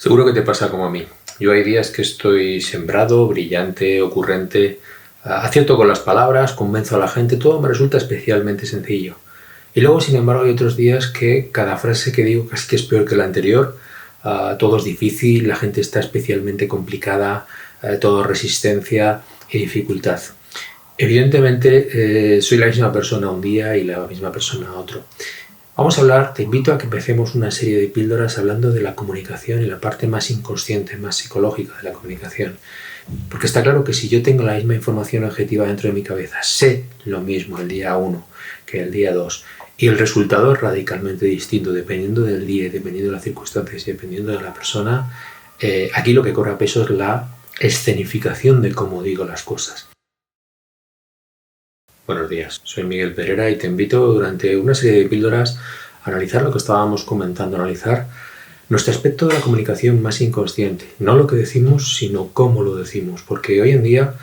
Seguro que te pasa como a mí. Yo hay días que estoy sembrado, brillante, ocurrente, acierto con las palabras, convenzo a la gente, todo me resulta especialmente sencillo. Y luego, sin embargo, hay otros días que cada frase que digo casi que es peor que la anterior, todo es difícil, la gente está especialmente complicada, todo es resistencia y dificultad. Evidentemente, soy la misma persona un día y la misma persona otro. Vamos a hablar, te invito a que empecemos una serie de píldoras hablando de la comunicación y la parte más inconsciente, más psicológica de la comunicación. Porque está claro que si yo tengo la misma información objetiva dentro de mi cabeza, sé lo mismo el día 1 que el día 2, y el resultado es radicalmente distinto dependiendo del día, dependiendo de las circunstancias y dependiendo de la persona, aquí lo que cobra peso es la escenificación de cómo digo las cosas. Buenos días, soy Miguel Pereira y te invito durante una serie de píldoras a analizar lo que estábamos comentando, analizar nuestro aspecto de la comunicación más inconsciente, no lo que decimos, sino cómo lo decimos, porque hoy en día,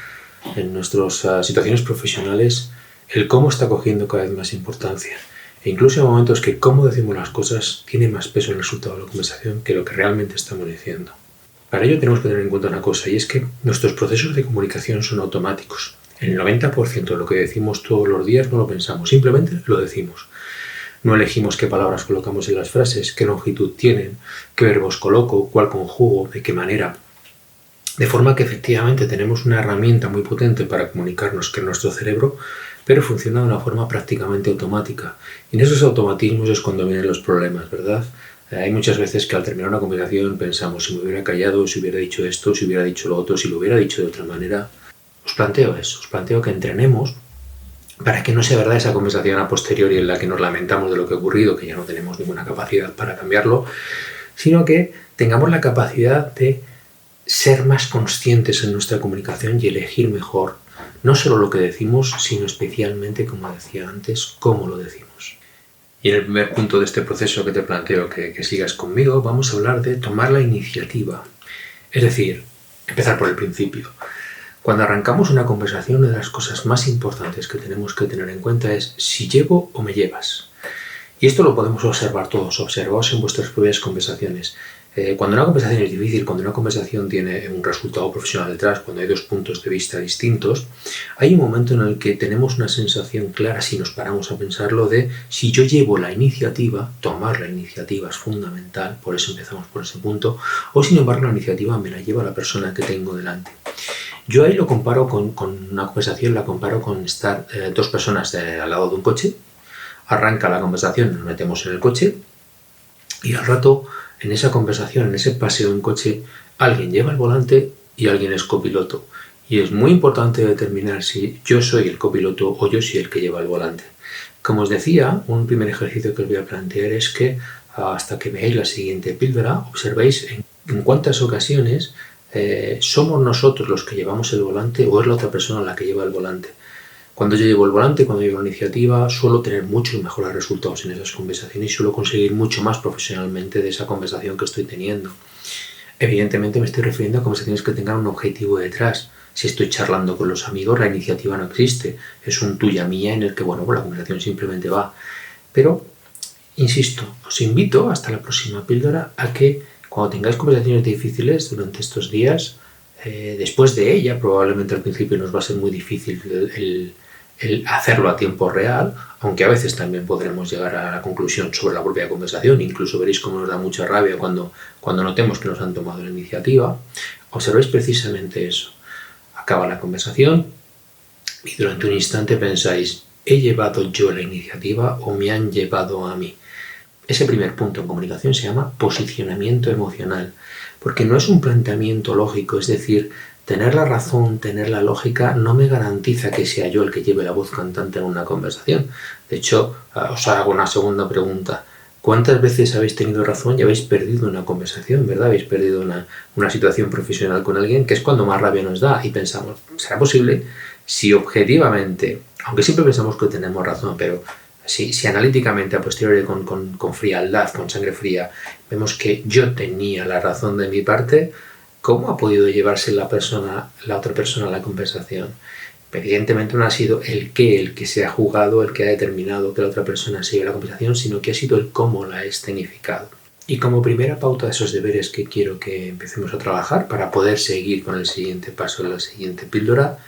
en nuestras situaciones profesionales, el cómo está cogiendo cada vez más importancia. E incluso hay momentos que cómo decimos las cosas tiene más peso en el resultado de la conversación que lo que realmente estamos diciendo. Para ello tenemos que tener en cuenta una cosa, y es que nuestros procesos de comunicación son automáticos. El 90% de lo que decimos todos los días no lo pensamos, simplemente lo decimos. No elegimos qué palabras colocamos en las frases, qué longitud tienen, qué verbos coloco, cuál conjugo, de qué manera. De forma que efectivamente tenemos una herramienta muy potente para comunicarnos que es nuestro cerebro, pero funciona de una forma prácticamente automática. Y en esos automatismos es cuando vienen los problemas, ¿verdad? Hay muchas veces que al terminar una conversación pensamos, si me hubiera callado, si hubiera dicho esto, si hubiera dicho lo otro, si lo hubiera dicho de otra manera. Os planteo que entrenemos para que no sea verdad esa conversación a posteriori en la que nos lamentamos de lo que ha ocurrido, que ya no tenemos ninguna capacidad para cambiarlo, sino que tengamos la capacidad de ser más conscientes en nuestra comunicación y elegir mejor, no solo lo que decimos, sino especialmente, como decía antes, cómo lo decimos. Y en el primer punto de este proceso que te planteo que sigas conmigo, vamos a hablar de tomar la iniciativa. Es decir, empezar por el principio. Cuando arrancamos una conversación, una de las cosas más importantes que tenemos que tener en cuenta es si llevo o me llevas. Y esto lo podemos observar todos, observaos en vuestras propias conversaciones. Cuando una conversación es difícil, cuando una conversación tiene un resultado profesional detrás, cuando hay dos puntos de vista distintos, hay un momento en el que tenemos una sensación clara, si nos paramos a pensarlo, de si yo llevo la iniciativa, tomar la iniciativa es fundamental, por eso empezamos por ese punto, o sin embargo la iniciativa me la lleva la persona que tengo delante. Yo ahí lo comparo con una conversación, la comparo con estar dos personas al lado de un coche, arranca la conversación, nos metemos en el coche y al rato en esa conversación, en ese paseo en coche, alguien lleva el volante y alguien es copiloto. Y es muy importante determinar si yo soy el copiloto o yo soy el que lleva el volante. Como os decía, un primer ejercicio que os voy a plantear es que hasta que veáis la siguiente píldora, observéis en cuántas ocasiones somos nosotros los que llevamos el volante o es la otra persona la que lleva el volante. Cuando yo llevo el volante, cuando llevo la iniciativa, suelo tener muchos mejores resultados en esas conversaciones y suelo conseguir mucho más profesionalmente de esa conversación que estoy teniendo. Evidentemente me estoy refiriendo a conversaciones que tengan un objetivo detrás. Si estoy charlando con los amigos, la iniciativa no existe. Es un tuya-mía en el que, bueno, pues la conversación simplemente va. Pero, insisto, os invito hasta la próxima píldora a que cuando tengáis conversaciones difíciles durante estos días, después de ella, probablemente al principio nos va a ser muy difícil el hacerlo a tiempo real, aunque a veces también podremos llegar a la conclusión sobre la propia conversación, incluso veréis cómo nos da mucha rabia cuando notemos que nos han tomado la iniciativa. Observéis precisamente eso. Acaba la conversación y durante un instante pensáis, ¿he llevado yo la iniciativa o me han llevado a mí? Ese primer punto en comunicación se llama posicionamiento emocional, porque no es un planteamiento lógico, es decir, tener la razón, tener la lógica no me garantiza que sea yo el que lleve la voz cantante en una conversación. De hecho, os hago una segunda pregunta. ¿Cuántas veces habéis tenido razón y habéis perdido una conversación, verdad? Habéis perdido una situación profesional con alguien, que es cuando más rabia nos da y pensamos, ¿será posible? Si objetivamente, aunque siempre pensamos que tenemos razón, pero si analíticamente a posteriori con frialdad, con sangre fría, vemos que yo tenía la razón de mi parte, ¿cómo ha podido llevarse la otra persona a la conversación? Evidentemente no ha sido el que se ha jugado, el que ha determinado que la otra persona se lleve la conversación, sino que ha sido el cómo la ha escenificado. Y como primera pauta de esos deberes que quiero que empecemos a trabajar para poder seguir con el siguiente paso de la siguiente píldora,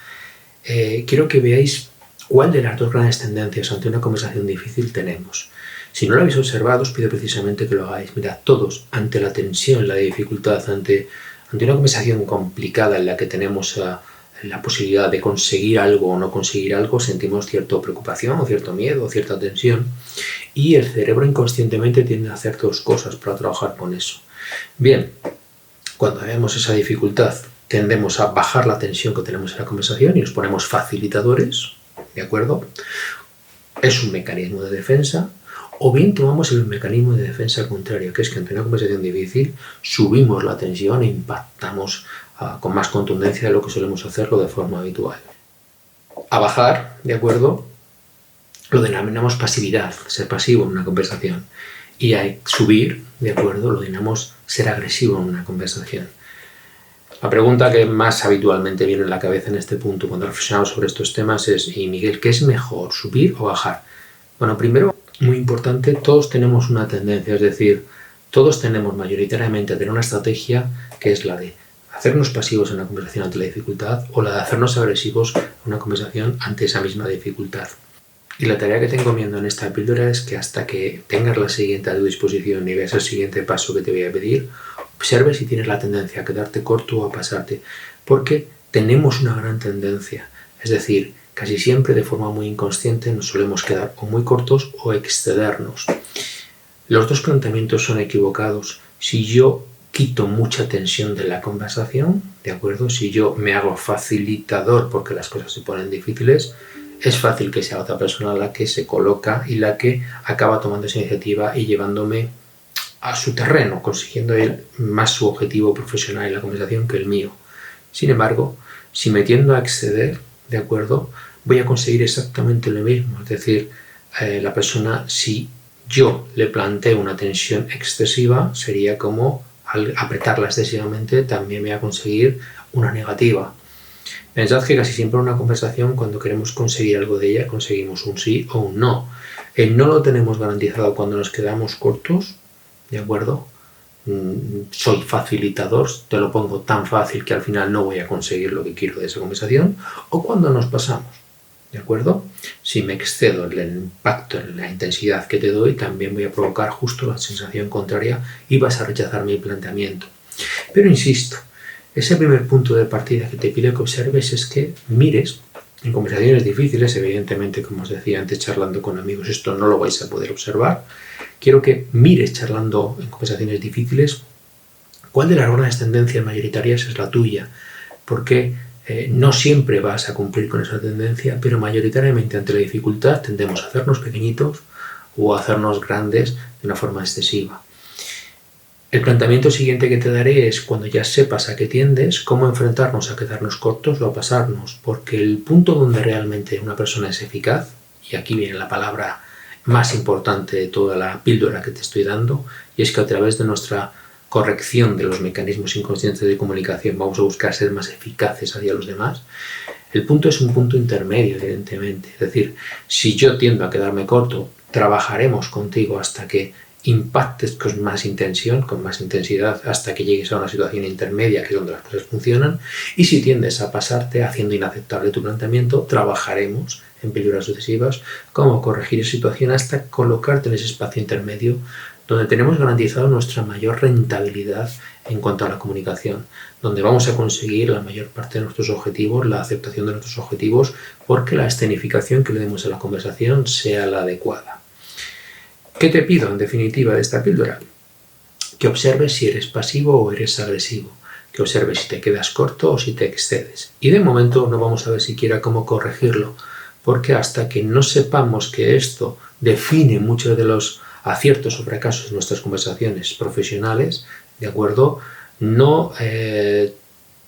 quiero que veáis cuál de las dos grandes tendencias ante una conversación difícil tenemos. Si no lo habéis observado, os pido precisamente que lo hagáis. Mirad, todos, ante la tensión, la dificultad, ante una conversación complicada en la que tenemos la posibilidad de conseguir algo o no conseguir algo, sentimos cierta preocupación o cierto miedo o cierta tensión, y el cerebro inconscientemente tiende a hacer dos cosas para trabajar con eso. Bien, cuando vemos esa dificultad, tendemos a bajar la tensión que tenemos en la conversación y nos ponemos facilitadores, ¿de acuerdo? Es un mecanismo de defensa. O bien tomamos el mecanismo de defensa contrario, que es que ante una conversación difícil subimos la tensión e impactamos con más contundencia de lo que solemos hacerlo de forma habitual. A bajar, ¿de acuerdo?, lo denominamos pasividad, ser pasivo en una conversación. Y a subir, ¿de acuerdo?, lo denominamos ser agresivo en una conversación. La pregunta que más habitualmente viene en la cabeza en este punto cuando reflexionamos sobre estos temas es: ¿y Miguel, qué es mejor, subir o bajar? Bueno, primero, muy importante, todos tenemos una tendencia, es decir, todos tenemos mayoritariamente a tener una estrategia que es la de hacernos pasivos en una conversación ante la dificultad o la de hacernos agresivos en una conversación ante esa misma dificultad. Y la tarea que te encomiendo en esta píldora es que hasta que tengas la siguiente a tu disposición y veas el siguiente paso que te voy a pedir, observe si tienes la tendencia a quedarte corto o a pasarte, porque tenemos una gran tendencia, es decir, casi siempre de forma muy inconsciente nos solemos quedar o muy cortos o excedernos. Los dos planteamientos son equivocados. Si yo quito mucha tensión de la conversación, ¿de acuerdo?, si yo me hago facilitador porque las cosas se ponen difíciles, es fácil que sea otra persona la que se coloca y la que acaba tomando esa iniciativa y llevándome a su terreno, consiguiendo él más su objetivo profesional en la conversación que el mío. Sin embargo, si me tiendo a exceder, ¿de acuerdo?, voy a conseguir exactamente lo mismo. Es decir, la persona, si yo le planteo una tensión excesiva, sería como al apretarla excesivamente también voy a conseguir una negativa. Pensad que casi siempre en una conversación, cuando queremos conseguir algo de ella, conseguimos un sí o un no. El no lo tenemos garantizado cuando nos quedamos cortos, ¿de acuerdo? Soy facilitador, te lo pongo tan fácil que al final no voy a conseguir lo que quiero de esa conversación, o cuando nos pasamos, ¿de acuerdo? Si me excedo en el impacto, en la intensidad que te doy, también voy a provocar justo la sensación contraria y vas a rechazar mi planteamiento. Pero insisto, ese primer punto de partida que te pido que observes es que mires en conversaciones difíciles, evidentemente, como os decía antes, charlando con amigos, esto no lo vais a poder observar. Quiero que mires charlando en conversaciones difíciles cuál de las grandes tendencias mayoritarias es la tuya, porque no siempre vas a cumplir con esa tendencia, pero mayoritariamente ante la dificultad tendemos a hacernos pequeñitos o a hacernos grandes de una forma excesiva. El planteamiento siguiente que te daré es, cuando ya sepas a qué tiendes, cómo enfrentarnos a quedarnos cortos o a pasarnos, porque el punto donde realmente una persona es eficaz, y aquí viene la palabra más importante de toda la píldora que te estoy dando, y es que a través de nuestra corrección de los mecanismos inconscientes de comunicación vamos a buscar ser más eficaces hacia los demás. El punto es un punto intermedio, evidentemente, es decir, si yo tiendo a quedarme corto, trabajaremos contigo hasta que impactes con más intensidad, hasta que llegues a una situación intermedia, que es donde las cosas funcionan, y si tiendes a pasarte haciendo inaceptable tu planteamiento, trabajaremos en píldoras sucesivas cómo corregir esa situación hasta colocarte en ese espacio intermedio donde tenemos garantizado nuestra mayor rentabilidad en cuanto a la comunicación, donde vamos a conseguir la mayor parte de nuestros objetivos, la aceptación de nuestros objetivos, porque la escenificación que le demos a la conversación sea la adecuada. ¿Qué te pido, en definitiva, de esta píldora? Que observes si eres pasivo o eres agresivo, que observes si te quedas corto o si te excedes. Y de momento no vamos a ver siquiera cómo corregirlo, porque hasta que no sepamos que esto define muchos de los aciertos o fracasos de nuestras conversaciones profesionales, ¿de acuerdo?, no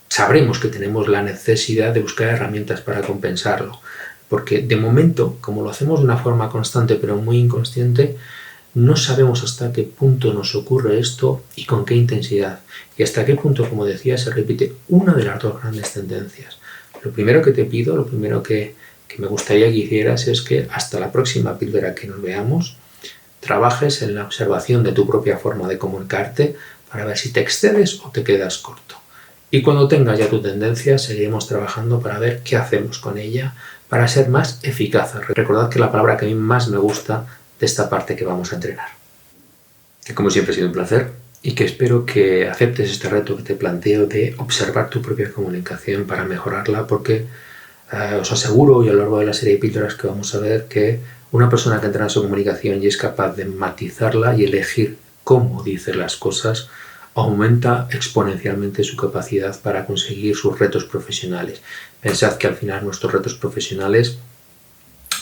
sabremos que tenemos la necesidad de buscar herramientas para compensarlo. Porque de momento, como lo hacemos de una forma constante pero muy inconsciente, no sabemos hasta qué punto nos ocurre esto y con qué intensidad. Y hasta qué punto, como decía, se repite una de las dos grandes tendencias. Lo primero que te pido, lo primero que me gustaría que hicieras es que hasta la próxima píldora que nos veamos, trabajes en la observación de tu propia forma de comunicarte para ver si te excedes o te quedas corto. Y cuando tengas ya tu tendencia, seguiremos trabajando para ver qué hacemos con ella para ser más eficaces. Recordad que la palabra que a mí más me gusta de esta parte que vamos a entrenar. Que como siempre ha sido un placer y que espero que aceptes este reto que te planteo de observar tu propia comunicación para mejorarla, porque os aseguro, y a lo largo de la serie de píldoras que vamos a ver, que una persona que entrena su comunicación y es capaz de matizarla y elegir cómo dice las cosas, aumenta exponencialmente su capacidad para conseguir sus retos profesionales. Pensad que al final nuestros retos profesionales,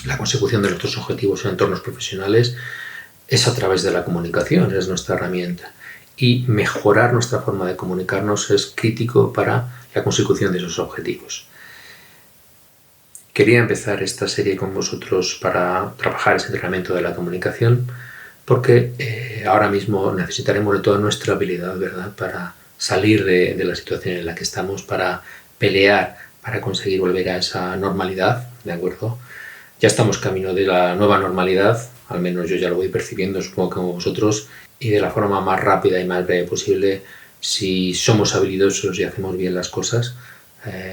la consecución de nuestros objetivos en entornos profesionales, es a través de la comunicación, es nuestra herramienta. Y mejorar nuestra forma de comunicarnos es crítico para la consecución de esos objetivos. Quería empezar esta serie con vosotros para trabajar ese entrenamiento de la comunicación, porque ahora mismo necesitaremos de toda nuestra habilidad, ¿verdad?, para salir de la situación en la que estamos, para pelear, para conseguir volver a esa normalidad, ¿de acuerdo? Ya estamos camino de la nueva normalidad, al menos yo ya lo voy percibiendo, supongo que como vosotros, y de la forma más rápida y más breve posible, si somos habilidosos y hacemos bien las cosas,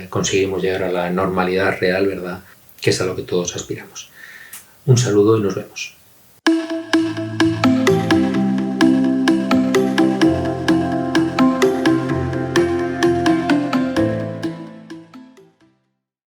conseguimos llegar a la normalidad real, ¿verdad?, que es a lo que todos aspiramos. Un saludo y nos vemos.